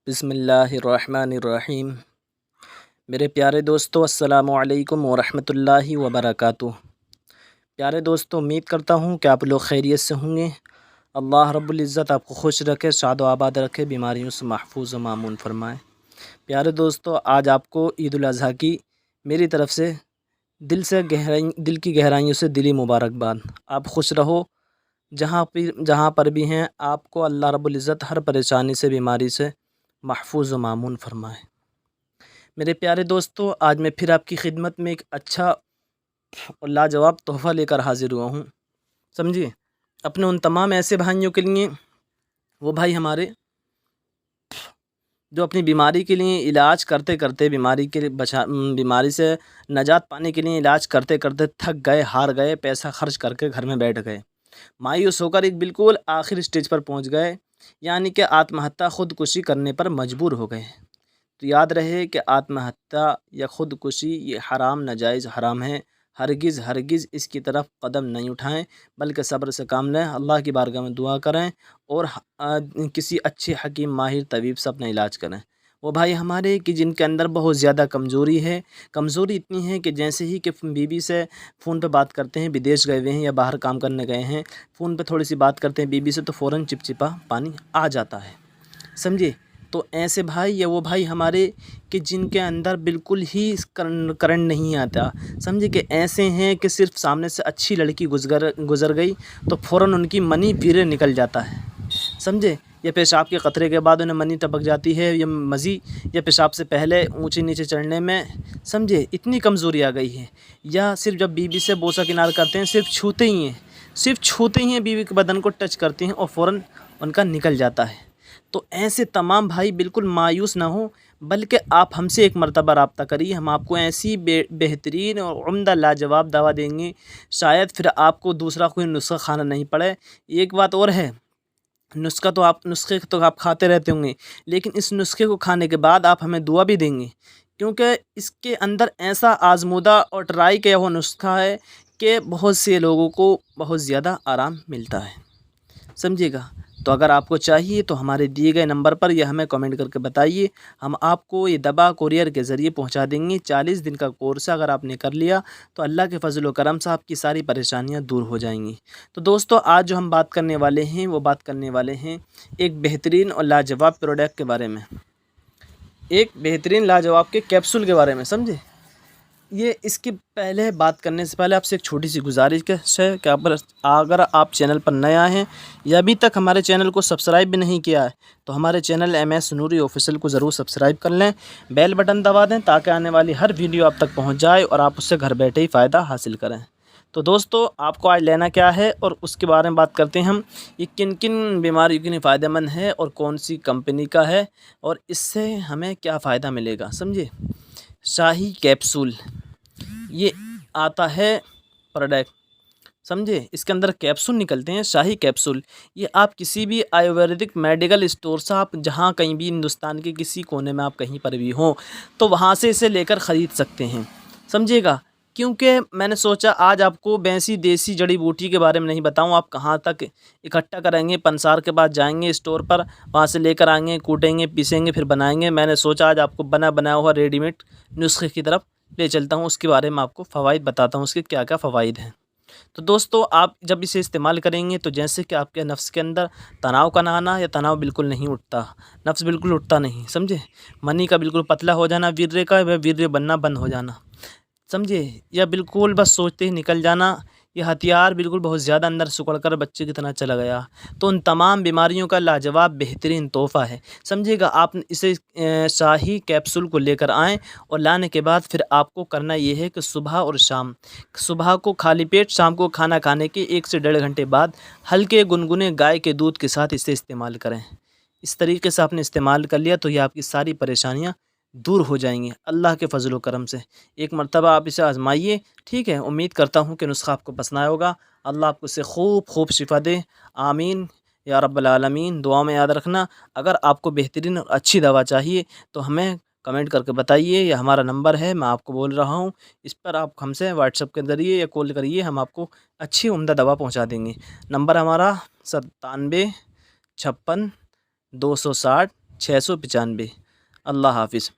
بسم اللہ الرحمن الرحیم۔ میرے پیارے دوستو، السلام علیکم ورحمۃ اللہ وبرکاتہ۔ پیارے دوستو، امید کرتا ہوں کہ آپ لوگ خیریت سے ہوں گے۔ اللہ رب العزت آپ کو خوش رکھے، شاد و آباد رکھے، بیماریوں سے محفوظ و مامون فرمائے۔ پیارے دوستو، آج آپ کو عید الاضحیٰ کی میری طرف سے دل کی گہرائیوں سے دلی مبارکباد۔ آپ خوش رہو، جہاں پر بھی ہیں، آپ کو اللہ رب العزت ہر پریشانی سے، بیماری سے محفوظ و مامون فرمائے۔ میرے پیارے دوستو، آج میں پھر آپ کی خدمت میں ایک اچھا اور لاجواب تحفہ لے کر حاضر ہوا ہوں۔ سمجھیے، اپنے ان تمام ایسے بھائیوں کے لیے، وہ بھائی ہمارے جو اپنی بیماری کے لیے علاج کرتے کرتے، بیماری سے نجات پانے کے لیے علاج کرتے کرتے تھک گئے، ہار گئے، پیسہ خرچ کر کے گھر میں بیٹھ گئے، مایوس ہو کر ایک بالکل آخر اسٹیج پر پہنچ گئے، یعنی کہ آتم ہتیا، خودکشی کرنے پر مجبور ہو گئے۔ تو یاد رہے کہ آتم ہتیا یا خودکشی یہ حرام، ناجائز، حرام ہے۔ ہرگز ہرگز اس کی طرف قدم نہیں اٹھائیں، بلکہ صبر سے کام لیں، اللہ کی بارگاہ میں دعا کریں اور کسی اچھے حکیم، ماہر طبیب سے اپنا علاج کریں۔ وہ بھائی ہمارے کہ جن کے اندر بہت زیادہ کمزوری ہے، کمزوری اتنی ہے کہ جیسے ہی کہ بیوی سے فون پہ بات کرتے ہیں، بدیش گئے ہوئے ہیں یا باہر کام کرنے گئے ہیں، فون پہ تھوڑی سی بات کرتے ہیں بیوی سے تو فوراً چپچپا پانی آ جاتا ہے۔ سمجھے؟ تو ایسے بھائی یا وہ بھائی ہمارے کہ جن کے اندر بالکل ہی کرنٹ نہیں آتا، سمجھے کہ ایسے ہیں کہ صرف سامنے سے اچھی لڑکی گزر گئی تو فوراً ان کی منی پیرے نکل جاتا ہے، سمجھے؟ یا پیشاب کے قطرے کے بعد انہیں منی ٹپک جاتی ہے، یا مزی یا پیشاب سے پہلے اونچے نیچے چڑھنے میں، سمجھے اتنی کمزوری آ گئی ہے۔ یا صرف جب بیوی سے بوسہ کنار کرتے ہیں، صرف چھوتے ہی ہیں بیوی کے بدن کو ٹچ کرتے ہیں اور فوراً ان کا نکل جاتا ہے۔ تو ایسے تمام بھائی بالکل مایوس نہ ہوں، بلکہ آپ ہم سے ایک مرتبہ رابطہ کریے، ہم آپ کو ایسی بہترین اور عمدہ لاجواب دوا دیں گے، شاید پھر آپ کو دوسرا کوئی نسخہ کھانا نہیں پڑے۔ ایک بات اور ہے، نسخے تو آپ کھاتے رہتے ہوں گے، لیکن اس نسخے کو کھانے کے بعد آپ ہمیں دعا بھی دیں گے، کیونکہ اس کے اندر ایسا آزمودہ اور ٹرائی کیا ہوا نسخہ ہے کہ بہت سے لوگوں کو بہت زیادہ آرام ملتا ہے، سمجھے گا؟ تو اگر آپ کو چاہیے تو ہمارے دیے گئے نمبر پر یا ہمیں کمنٹ کر کے بتائیے، ہم آپ کو یہ دوا کوریئر کے ذریعے پہنچا دیں گے۔ 40 دن کا کورس اگر آپ نے کر لیا تو اللہ کے فضل و کرم سے آپ کی ساری پریشانیاں دور ہو جائیں گی۔ تو دوستو، آج جو ہم بات کرنے والے ہیں وہ بات کرنے والے ہیں ایک بہترین اور لاجواب پروڈکٹ کے بارے میں، ایک بہترین لاجواب کے کیپسول کے بارے میں، سمجھے؟ یہ اس کی پہلے بات کرنے سے پہلے آپ سے ایک چھوٹی سی گزارش ہے کہ اگر آپ چینل پر نئے آئے ہیں یا ابھی تک ہمارے چینل کو سبسکرائب بھی نہیں کیا ہے تو ہمارے چینل MS نوری آفیشیل کو ضرور سبسکرائب کر لیں، بیل بٹن دبا دیں تاکہ آنے والی ہر ویڈیو آپ تک پہنچ جائے اور آپ اس سے گھر بیٹھے ہی فائدہ حاصل کریں۔ تو دوستو، آپ کو آج لینا کیا ہے اور اس کے بارے میں بات کرتے ہیں ہم، یہ کن کن بیماریوں کے لیے فائدہ مند ہے اور کون سی کمپنی کا ہے اور اس سے ہمیں کیا فائدہ ملے گا، سمجھے؟ شاہی کیپسول یہ آتا ہے پروڈکٹ، سمجھے؟ اس کے اندر کیپسول نکلتے ہیں، شاہی کیپسول۔ یہ آپ کسی بھی آیورویدک میڈیکل اسٹور سے، آپ جہاں کہیں بھی ہندوستان کے کسی کونے میں آپ کہیں پر بھی ہوں تو وہاں سے اسے لے کر خرید سکتے ہیں، سمجھے گا؟ کیونکہ میں نے سوچا آج آپ کو دیسی جڑی بوٹی کے بارے میں نہیں بتاؤں، آپ کہاں تک اکٹھا کریں گے، پنسار کے بعد جائیں گے اسٹور پر، وہاں سے لے کر آئیں گے، کوٹیں گے، پیسیں گے، پھر بنائیں گے۔ میں نے سوچا آج آپ کو بنایا ہوا ریڈی میڈ نسخے کی طرف لے چلتا ہوں، اس کے بارے میں آپ کو فوائد بتاتا ہوں، اس کے کیا کیا فوائد ہیں۔ تو دوستو، آپ جب اسے استعمال کریں گے تو جیسے کہ آپ کے نفس کے اندر تناؤ کا نہ آنا، یا تناؤ بالکل نہیں اٹھتا، نفس بالکل اٹھتا نہیں، سمجھے؟ منی کا بالکل پتلا ہو جانا، ویریہ کا ویریہ بننا بند ہو جانا، سمجھے؟ یا بالکل بس سوچتے ہی نکل جانا، یہ ہتھیار بالکل بہت زیادہ اندر سکڑ کر بچے کی طرح چلا گیا، تو ان تمام بیماریوں کا لاجواب بہترین تحفہ ہے، سمجھے گا؟ آپ اسے شاہی کیپسول کو لے کر آئیں اور لانے کے بعد پھر آپ کو کرنا یہ ہے کہ صبح اور شام، صبح کو خالی پیٹ، شام کو کھانا کھانے کے 1 سے 1.5 گھنٹے بعد ہلکے گنگنے گائے کے دودھ کے ساتھ اسے استعمال کریں۔ اس طریقے سے آپ نے استعمال کر لیا تو یہ آپ کی ساری پریشانیاں دور ہو جائیں گی اللہ کے فضل و کرم سے۔ ایک مرتبہ آپ اسے آزمائیے، ٹھیک ہے؟ امید کرتا ہوں کہ نسخہ آپ کو پسند آیا ہوگا۔ اللہ آپ کو اسے خوب شفا دے، آمین یا رب العالمین۔ دعا میں یاد رکھنا، اگر آپ کو بہترین اور اچھی دوا چاہیے تو ہمیں کمنٹ کر کے بتائیے، یہ ہمارا نمبر ہے، میں آپ کو بول رہا ہوں، اس پر آپ ہم سے واٹس ایپ کے ذریعے یا کال کریے، ہم آپ کو اچھی عمدہ دوا پہنچا دیں گے۔ نمبر ہمارا 97 56 260 695۔ اللہ حافظ۔